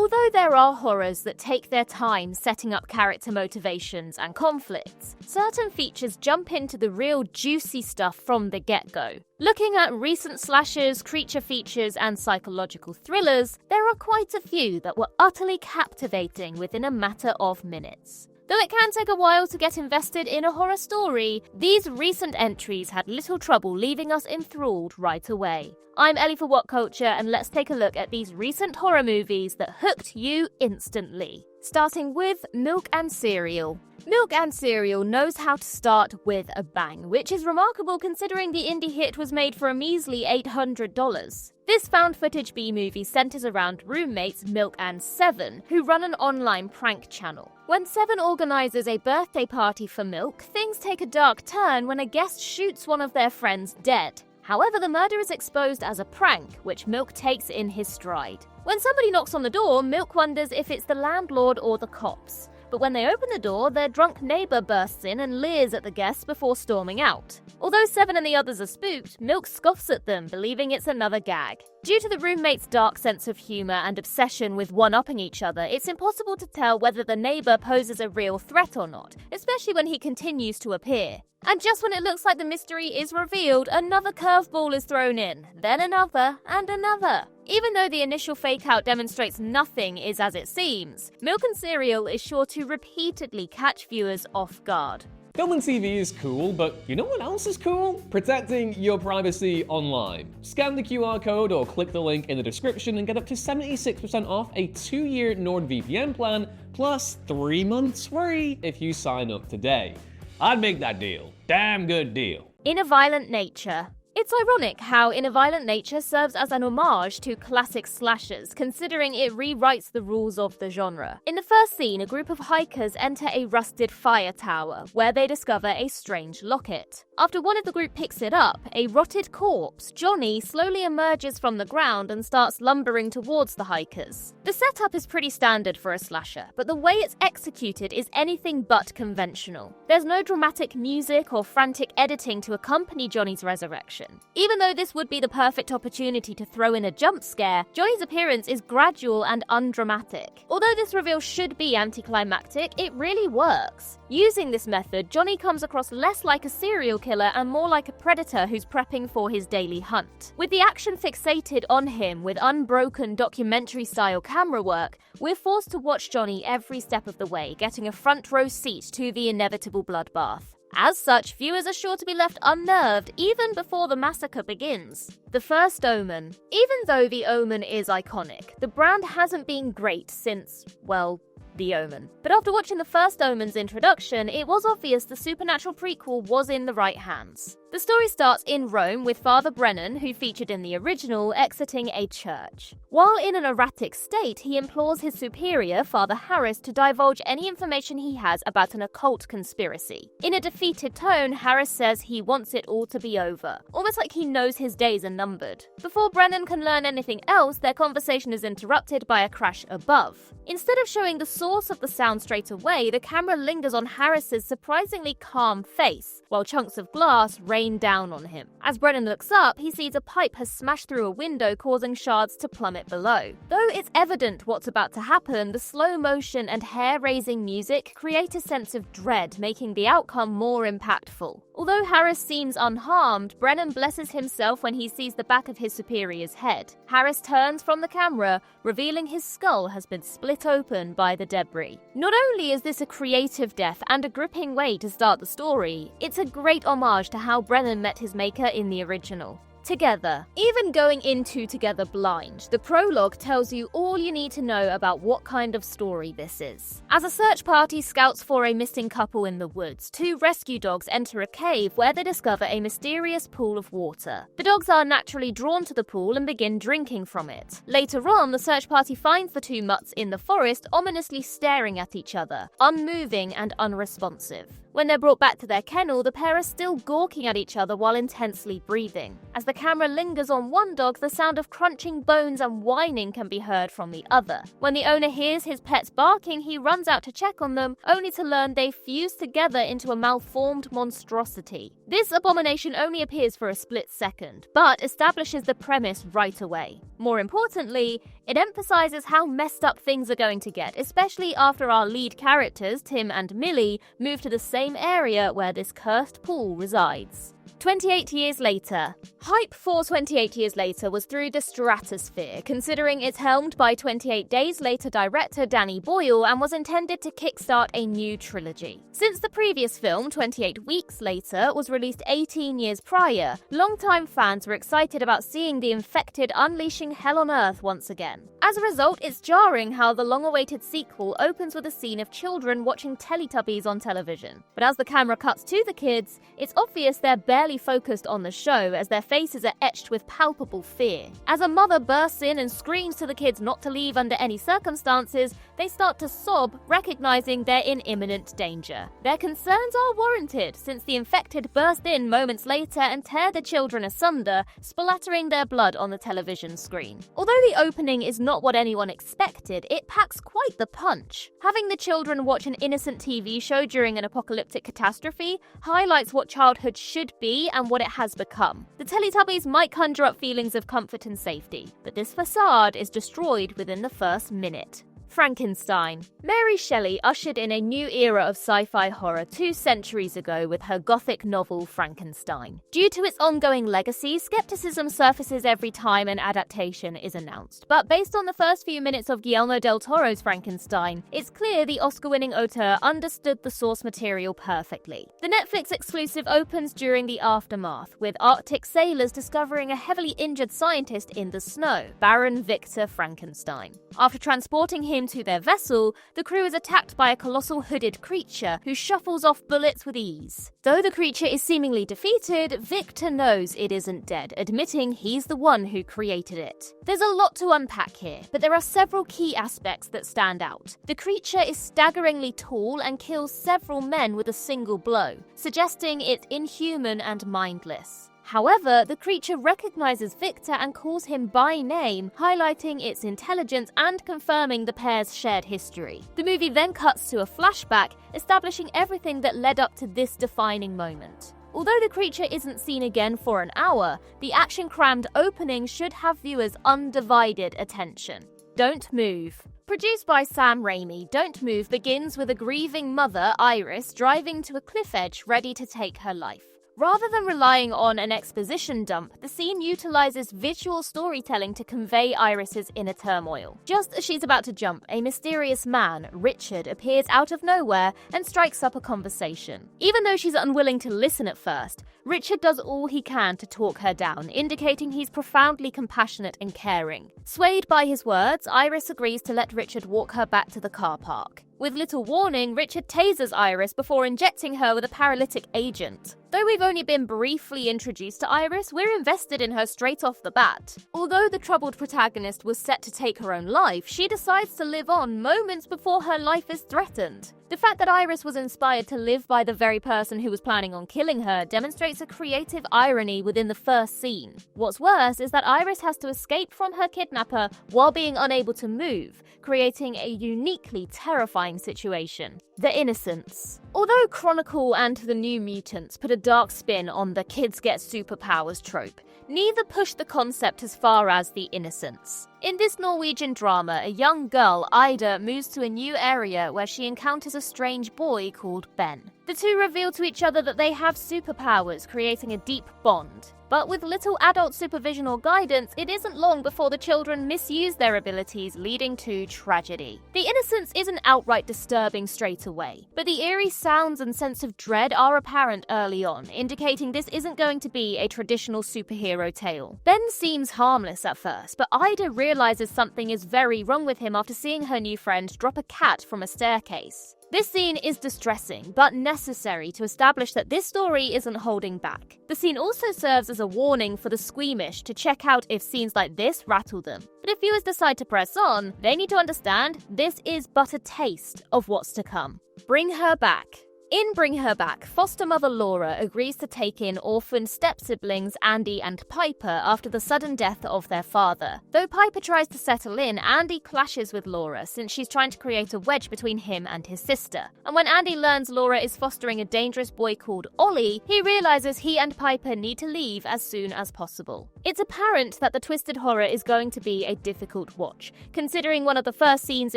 Although there are horrors that take their time setting up character motivations and conflicts, certain features jump into the real juicy stuff from the get-go. Looking at recent slashers, creature features, and psychological thrillers, there are quite a few that were utterly captivating within a matter of minutes. Though it can take a while to get invested in a horror story, these recent entries had little trouble leaving us enthralled right away. I'm Ellie for What Culture, and let's take a look at these recent horror movies that hooked you instantly. Starting with Milk and Cereal. Milk and Cereal knows how to start with a bang, which is remarkable considering the indie hit was made for a measly $800. This found-footage B-movie centers around roommates Milk and Seven, who run an online prank channel. When Seven organizes a birthday party for Milk, things take a dark turn when a guest shoots one of their friends dead. However, the murder is exposed as a prank, which Milk takes in his stride. When somebody knocks on the door, Milk wonders if it's the landlord or the cops. But when they open the door, their drunk neighbor bursts in and leers at the guests before storming out. Although Seven and the others are spooked, Milk scoffs at them, believing it's another gag. Due to the roommates' dark sense of humor and obsession with one-upping each other, it's impossible to tell whether the neighbor poses a real threat or not, especially when he continues to appear. And just when it looks like the mystery is revealed, another curveball is thrown in, then another, and another. Even though the initial fake-out demonstrates nothing is as it seems, Milk and Cereal is sure to repeatedly catch viewers off guard. Film and TV is cool, but you know what else is cool? Protecting your privacy online. Scan the QR code or click the link in the description and get up to 76% off a 2-year NordVPN plan, plus 3 months free if you sign up today. I'd make that deal. Damn good deal. In a Violent Nature. It's ironic how In a Violent Nature serves as an homage to classic slashers, considering it rewrites the rules of the genre. In the first scene, a group of hikers enter a rusted fire tower, where they discover a strange locket. After one of the group picks it up, a rotted corpse, Johnny, slowly emerges from the ground and starts lumbering towards the hikers. The setup is pretty standard for a slasher, but the way it's executed is anything but conventional. There's no dramatic music or frantic editing to accompany Johnny's resurrection. Even though this would be the perfect opportunity to throw in a jump scare, Johnny's appearance is gradual and undramatic. Although this reveal should be anticlimactic, it really works. Using this method, Johnny comes across less like a serial killer and more like a predator who's prepping for his daily hunt. With the action fixated on him with unbroken documentary-style camera work, we're forced to watch Johnny every step of the way, getting a front-row seat to the inevitable bloodbath. As such, viewers are sure to be left unnerved even before the massacre begins. The First Omen. Even though The Omen is iconic, the brand hasn't been great since, well, The Omen. But after watching the First Omen's introduction, it was obvious the supernatural prequel was in the right hands. The story starts in Rome with Father Brennan, who featured in the original, exiting a church. While in an erratic state, he implores his superior, Father Harris, to divulge any information he has about an occult conspiracy. In a defeated tone, Harris says he wants it all to be over, almost like he knows his days are numbered. Before Brennan can learn anything else, their conversation is interrupted by a crash above. Instead of showing the source of the sound straight away, the camera lingers on Harris's surprisingly calm face, while chunks of glass rain down on him. As Brennan looks up, he sees a pipe has smashed through a window, causing shards to plummet below. Though it's evident what's about to happen, the slow motion and hair-raising music create a sense of dread, making the outcome more impactful. Although Harris seems unharmed, Brennan blesses himself when he sees the back of his superior's head. Harris turns from the camera, revealing his skull has been split open by the debris. Not only is this a creative death and a gripping way to start the story, it's a great homage to how Brennan met his maker in the original. Together. Even going into Together blind, the prologue tells you all you need to know about what kind of story this is. As a search party scouts for a missing couple in the woods, 2 rescue dogs enter a cave where they discover a mysterious pool of water. The dogs are naturally drawn to the pool and begin drinking from it. Later on, the search party finds the 2 mutts in the forest ominously staring at each other, unmoving and unresponsive. When they're brought back to their kennel, the pair are still gawking at each other while intensely breathing. As the camera lingers on one dog, the sound of crunching bones and whining can be heard from the other. When the owner hears his pets barking, he runs out to check on them, only to learn they fused together into a malformed monstrosity. This abomination only appears for a split second, but establishes the premise right away. More importantly, it emphasizes how messed up things are going to get, especially after our lead characters, Tim and Millie, move to the same area where this cursed pool resides. 28 years later. Hype for 28 Years Later was through the stratosphere, considering it's helmed by 28 Days Later director Danny Boyle and was intended to kickstart a new trilogy. Since the previous film, 28 Weeks Later, was released 18 years prior, longtime fans were excited about seeing the infected unleashing hell on Earth once again. As a result, it's jarring how the long-awaited sequel opens with a scene of children watching Teletubbies on television. But as the camera cuts to the kids, it's obvious they're barely focused on the show as their faces are etched with palpable fear. As a mother bursts in and screams to the kids not to leave under any circumstances, they start to sob, recognizing they're in imminent danger. Their concerns are warranted, since the infected burst in moments later and tear the children asunder, splattering their blood on the television screen. Although the opening is not what anyone expected, it packs quite the punch. Having the children watch an innocent TV show during an apocalyptic catastrophe highlights what childhood should be and what it has become. The Teletubbies might conjure up feelings of comfort and safety, but this facade is destroyed within the first minute. Frankenstein. Mary Shelley ushered in a new era of sci-fi horror 2 centuries ago with her gothic novel Frankenstein. Due to its ongoing legacy, skepticism surfaces every time an adaptation is announced. But based on the first few minutes of Guillermo del Toro's Frankenstein, it's clear the Oscar-winning auteur understood the source material perfectly. The Netflix exclusive opens during the aftermath, with Arctic sailors discovering a heavily injured scientist in the snow, Baron Victor Frankenstein. After transporting him to their vessel, the crew is attacked by a colossal hooded creature who shuffles off bullets with ease. Though the creature is seemingly defeated, Victor knows it isn't dead, admitting he's the one who created it. There's a lot to unpack here, but there are several key aspects that stand out. The creature is staggeringly tall and kills several men with a single blow, suggesting it's inhuman and mindless. However, the creature recognizes Victor and calls him by name, highlighting its intelligence and confirming the pair's shared history. The movie then cuts to a flashback, establishing everything that led up to this defining moment. Although the creature isn't seen again for an hour, the action-crammed opening should have viewers' undivided attention. Don't Move. Produced by Sam Raimi, Don't Move begins with a grieving mother, Iris, driving to a cliff edge ready to take her life. Rather than relying on an exposition dump, the scene utilizes visual storytelling to convey Iris's inner turmoil. Just as she's about to jump, a mysterious man, Richard, appears out of nowhere and strikes up a conversation. Even though she's unwilling to listen at first, Richard does all he can to talk her down, indicating he's profoundly compassionate and caring. Swayed by his words, Iris agrees to let Richard walk her back to the car park. With little warning, Richard tasers Iris before injecting her with a paralytic agent. Though we've only been briefly introduced to Iris, we're invested in her straight off the bat. Although the troubled protagonist was set to take her own life, she decides to live on moments before her life is threatened. The fact that Iris was inspired to live by the very person who was planning on killing her demonstrates a creative irony within the first scene. What's worse is that Iris has to escape from her kidnapper while being unable to move, creating a uniquely terrifying situation. The Innocents. Although Chronicle and The New Mutants put a dark spin on the kids get superpowers trope, neither pushed the concept as far as The Innocents. In this Norwegian drama, a young girl, Ida, moves to a new area where she encounters a strange boy called Ben. The two reveal to each other that they have superpowers, creating a deep bond. But with little adult supervision or guidance, it isn't long before the children misuse their abilities, leading to tragedy. The Innocents isn't outright disturbing straight away, but the eerie sounds and sense of dread are apparent early on, indicating this isn't going to be a traditional superhero tale. Ben seems harmless at first, but Ida realizes something is very wrong with him after seeing her new friend drop a cat from a staircase. This scene is distressing, but necessary to establish that this story isn't holding back. The scene also serves as a warning for the squeamish to check out if scenes like this rattle them. But if viewers decide to press on, they need to understand this is but a taste of what's to come. Bring Her Back. In Bring Her Back, foster mother Laura agrees to take in orphaned step-siblings Andy and Piper after the sudden death of their father. Though Piper tries to settle in, Andy clashes with Laura since she's trying to create a wedge between him and his sister. And when Andy learns Laura is fostering a dangerous boy called Ollie, he realizes he and Piper need to leave as soon as possible. It's apparent that the twisted horror is going to be a difficult watch, considering one of the first scenes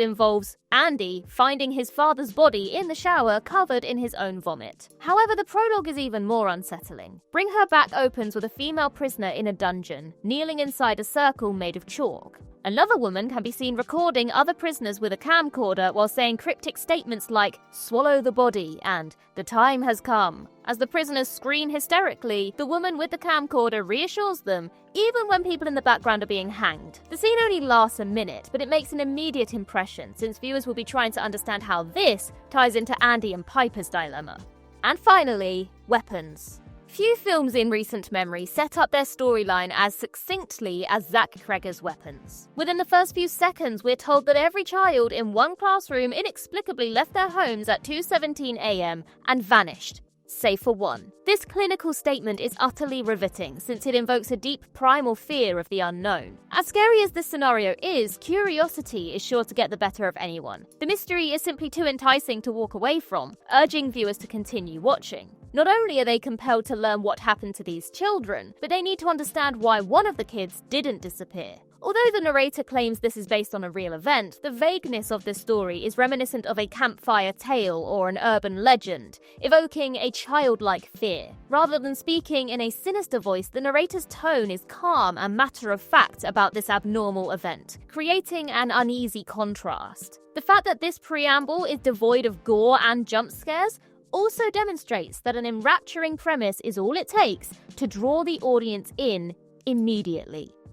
involves Andy finding his father's body in the shower covered in his own vomit. However, the prologue is even more unsettling. Bring Her Back opens with a female prisoner in a dungeon, kneeling inside a circle made of chalk. Another woman can be seen recording other prisoners with a camcorder while saying cryptic statements like, "Swallow the body," and "The time has come." As the prisoners scream hysterically, the woman with the camcorder reassures them, even when people in the background are being hanged. The scene only lasts a minute, but it makes an immediate impression, since viewers will be trying to understand how this ties into Andy and Piper's dilemma. And finally, weapons. Few films in recent memory set up their storyline as succinctly as Zach Cregger's weapons. Within the first few seconds, we're told that every child in one classroom inexplicably left their homes at 2:17 a.m. and vanished, save for one. This clinical statement is utterly riveting since it invokes a deep primal fear of the unknown. As scary as this scenario is, curiosity is sure to get the better of anyone. The mystery is simply too enticing to walk away from, urging viewers to continue watching. Not only are they compelled to learn what happened to these children, but they need to understand why one of the kids didn't disappear. Although the narrator claims this is based on a real event, the vagueness of this story is reminiscent of a campfire tale or an urban legend, evoking a childlike fear. Rather than speaking in a sinister voice, the narrator's tone is calm and matter-of-fact about this abnormal event, creating an uneasy contrast. The fact that this preamble is devoid of gore and jump scares also demonstrates that an enrapturing premise is all it takes to draw the audience in immediately.